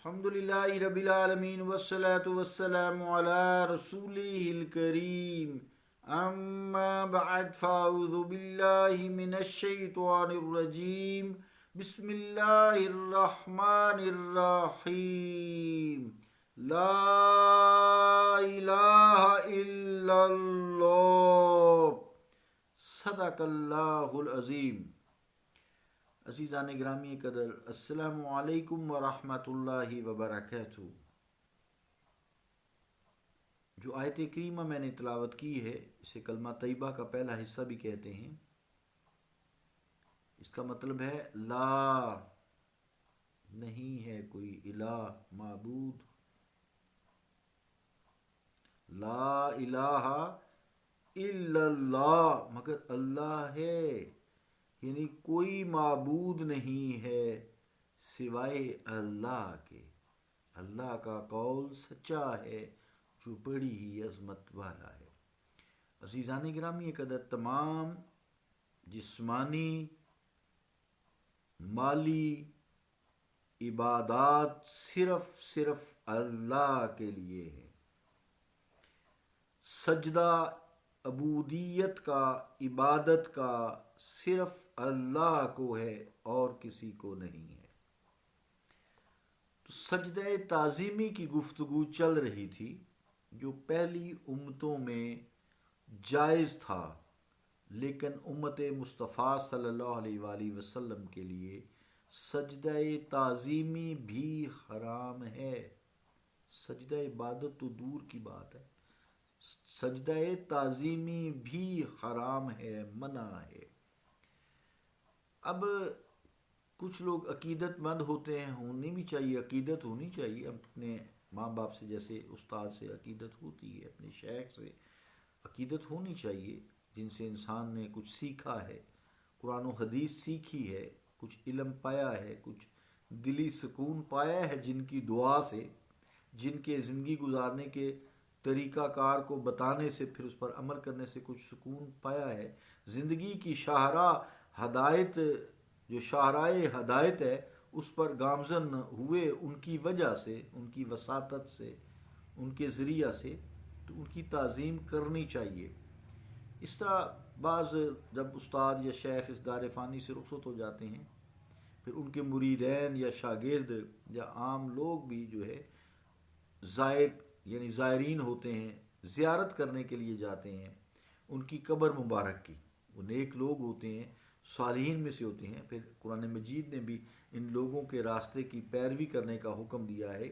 الحمدللہ رب العالمین والصلاة والسلام علی رسولہ الکریم اما بعد فاعوذ باللہ من الشیطان الرجیم بسم اللہ الرحمن الرحیم لا الہ الا اللہ صدق اللہ العظیم۔ عزیزان گرامی قدر، السلام علیکم ورحمۃ اللہ وبرکاتہ۔ جو آیت کریمہ میں نے تلاوت کی ہے اسے کلمہ طیبہ کا پہلا حصہ بھی کہتے ہیں۔ اس کا مطلب ہے لا، نہیں ہے کوئی الہ معبود، لا الہ الا اللہ، مگر اللہ ہے، یعنی کوئی معبود نہیں ہے سوائے اللہ کے۔ اللہ کا قول سچا ہے جو بڑی ہی عظمت والا ہے۔ عزیزان گرامی قدر، تمام جسمانی مالی عبادات صرف اللہ کے لیے ہے۔ سجدہ عبودیت کا، عبادت کا صرف اللہ کو ہے اور کسی کو نہیں ہے۔ تو سجدہ تعظیمی کی گفتگو چل رہی تھی جو پہلی امتوں میں جائز تھا، لیکن امت مصطفیٰ صلی اللہ علیہ وآلہ وسلم کے لیے سجدہ تعظیمی بھی حرام ہے۔ سجدہ عبادت تو دور کی بات ہے، سجدہ تعظیمی بھی حرام ہے، منع ہے۔ اب کچھ لوگ عقیدت مند ہوتے ہیں، ہونی بھی چاہیے، عقیدت ہونی چاہیے، اپنے ماں باپ سے جیسے استاد سے عقیدت ہوتی ہے، اپنے شیخ سے عقیدت ہونی چاہیے، جن سے انسان نے کچھ سیکھا ہے، قرآن و حدیث سیکھی ہے، کچھ علم پایا ہے، کچھ دلی سکون پایا ہے، جن کی دعا سے، جن کے زندگی گزارنے کے طریقہ کار کو بتانے سے، پھر اس پر عمل کرنے سے کچھ سکون پایا ہے۔ زندگی کی شاہراہ ہدایت، جو شاہراہ ہدایت ہے، اس پر گامزن ہوئے ان کی وجہ سے، ان کی وساطت سے، ان کے ذریعہ سے، تو ان کی تعظیم کرنی چاہیے۔ اس طرح بعض جب استاد یا شیخ اس دار فانی سے رخصت ہو جاتے ہیں، پھر ان کے مریدین یا شاگرد یا عام لوگ بھی جو ہے زائر یعنی زائرین ہوتے ہیں، زیارت کرنے کے لیے جاتے ہیں ان کی قبر مبارک کی۔ وہ نیک لوگ ہوتے ہیں، صالحین میں سے ہوتے ہیں۔ پھر قرآن مجید نے بھی ان لوگوں کے راستے کی پیروی کرنے کا حکم دیا ہے۔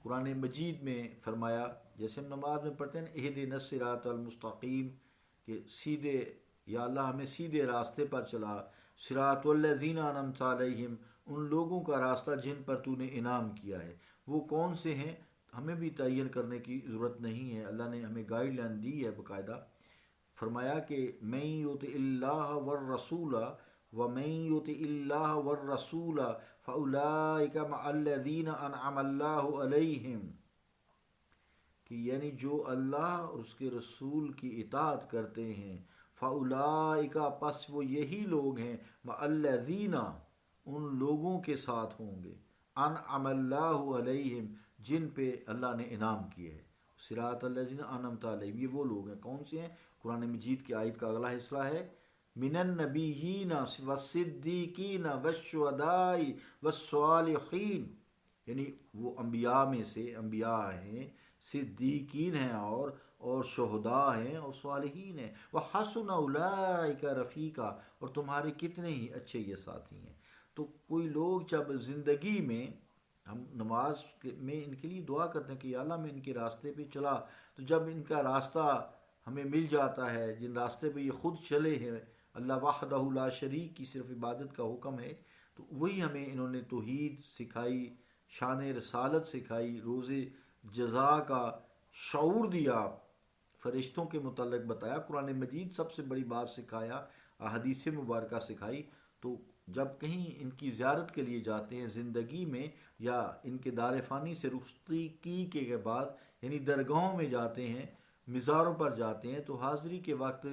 قرآن مجید میں فرمایا، جیسے ہم نماز میں پڑھتے ہیں اہدنا الصراط المستقیم، کہ سیدھے یا اللہ ہمیں سیدھے راستے پر چلا، صراط الذین انعمت علیہم، ان لوگوں کا راستہ جن پر تو نے انعام کیا ہے۔ وہ کون سے ہیں ہمیں بھی تعین کرنے کی ضرورت نہیں ہے، اللہ نے ہمیں گائیڈ لائن دی ہے باقاعدہ۔ فرمایا کہ من یطع اللہ والرسول ومن یطع اللہ والرسول فاولئک مع الذین انعم اللہ علیہم، کہ یعنی جو اللہ اور اس کے رسول کی اطاعت کرتے ہیں، فاولئک، پس وہ یہی لوگ ہیں، مع الذین، ان لوگوں کے ساتھ ہوں گے، انعم اللہ علیہم، جن پہ اللہ نے انعام کیا ہے۔ صراط الذین انعمت علیہم، یہ وہ لوگ ہیں، کون سے ہیں؟ قرآن مجید کی آیت کا اگلا حصہ ہے من النبیین والصدیقین والشہداء والصالحین، یعنی وہ انبیاء میں سے انبیاء ہیں، صدیقین ہیں اور شہداء ہیں اور صالحین ہیں، وحسن اولئک رفیقا، اور تمہارے کتنے ہی اچھے یہ ساتھی ہیں۔ تو کوئی لوگ جب زندگی میں، ہم نماز میں ان کے لیے دعا کرتے ہیں کہ یا اللہ میں ان کے راستے پہ چلا، تو جب ان کا راستہ ہمیں مل جاتا ہے، جن راستے پہ یہ خود چلے ہیں، اللہ وحدہ لا شریک کی صرف عبادت کا حکم ہے، تو وہی ہمیں انہوں نے توحید سکھائی، شان رسالت سکھائی، روز جزا کا شعور دیا، فرشتوں کے متعلق بتایا، قرآن مجید سب سے بڑی بات سکھایا، احادیث مبارکہ سکھائی۔ تو جب کہیں ان کی زیارت کے لیے جاتے ہیں زندگی میں، یا ان کے دار فانی سے رخصتی کے بعد، یعنی درگاہوں میں جاتے ہیں، مزاروں پر جاتے ہیں، تو حاضری کے وقت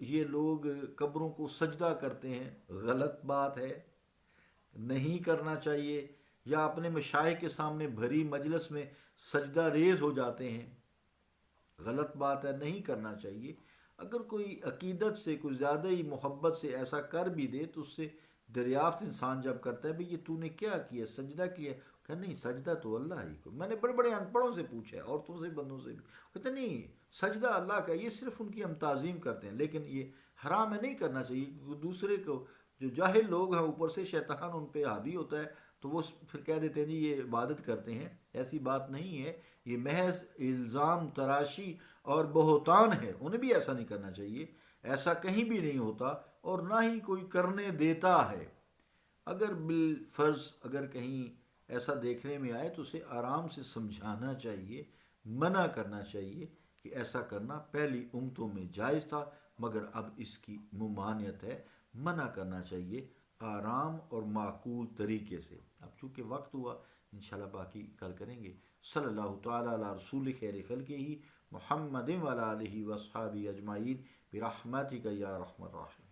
یہ لوگ قبروں کو سجدہ کرتے ہیں، غلط بات ہے، نہیں کرنا چاہیے۔ یا اپنے مشائخ کے سامنے بھری مجلس میں سجدہ ریز ہو جاتے ہیں. غلط بات ہے، نہیں کرنا چاہیے. اگر کوئی عقیدت سے کوئی زیادہ ہی محبت سے ایسا کر بھی دے تو اس سے دریافت انسان جب کرتا ہے بھئی یہ تو نے کیا کیا، سجدہ کیا؟ کہ نہیں، سجدہ تو اللہ ہی کو. میں نے بڑے بڑے ان پڑھوں سے پوچھا ہے، عورتوں سے، بندوں سے بھی، کہتے نہیں سجدہ اللہ کا، یہ صرف ان کی ہم تعظیم کرتے ہیں، لیکن یہ حرام ہے، نہیں کرنا چاہیے. دوسرے کو جو جاہل لوگ ہیں اوپر سے شیطان ان پہ حاوی ہوتا ہے تو وہ پھر کہہ دیتے ہیں جی یہ عبادت کرتے ہیں. ایسی بات نہیں ہے، یہ محض الزام تراشی اور بہتان ہے. انہیں بھی ایسا نہیں کرنا چاہیے، ایسا کہیں بھی نہیں ہوتا اور نہ ہی کوئی کرنے دیتا ہے. اگر بالفرض اگر کہیں ایسا دیکھنے میں آئے تو اسے آرام سے سمجھانا چاہیے، منع کرنا چاہیے کہ ایسا کرنا پہلی امتوں میں جائز تھا مگر اب اس کی ممانعت ہے. منع کرنا چاہیے آرام اور معقول طریقے سے. اب چونکہ وقت ہوا، انشاءاللہ باقی کل کریں گے. صلی اللہ تعالیٰ علی رسول خیر خلقہ محمد وعلی آلہ وصحابہ اجمعین برحمتک یا ارحم الراحمین.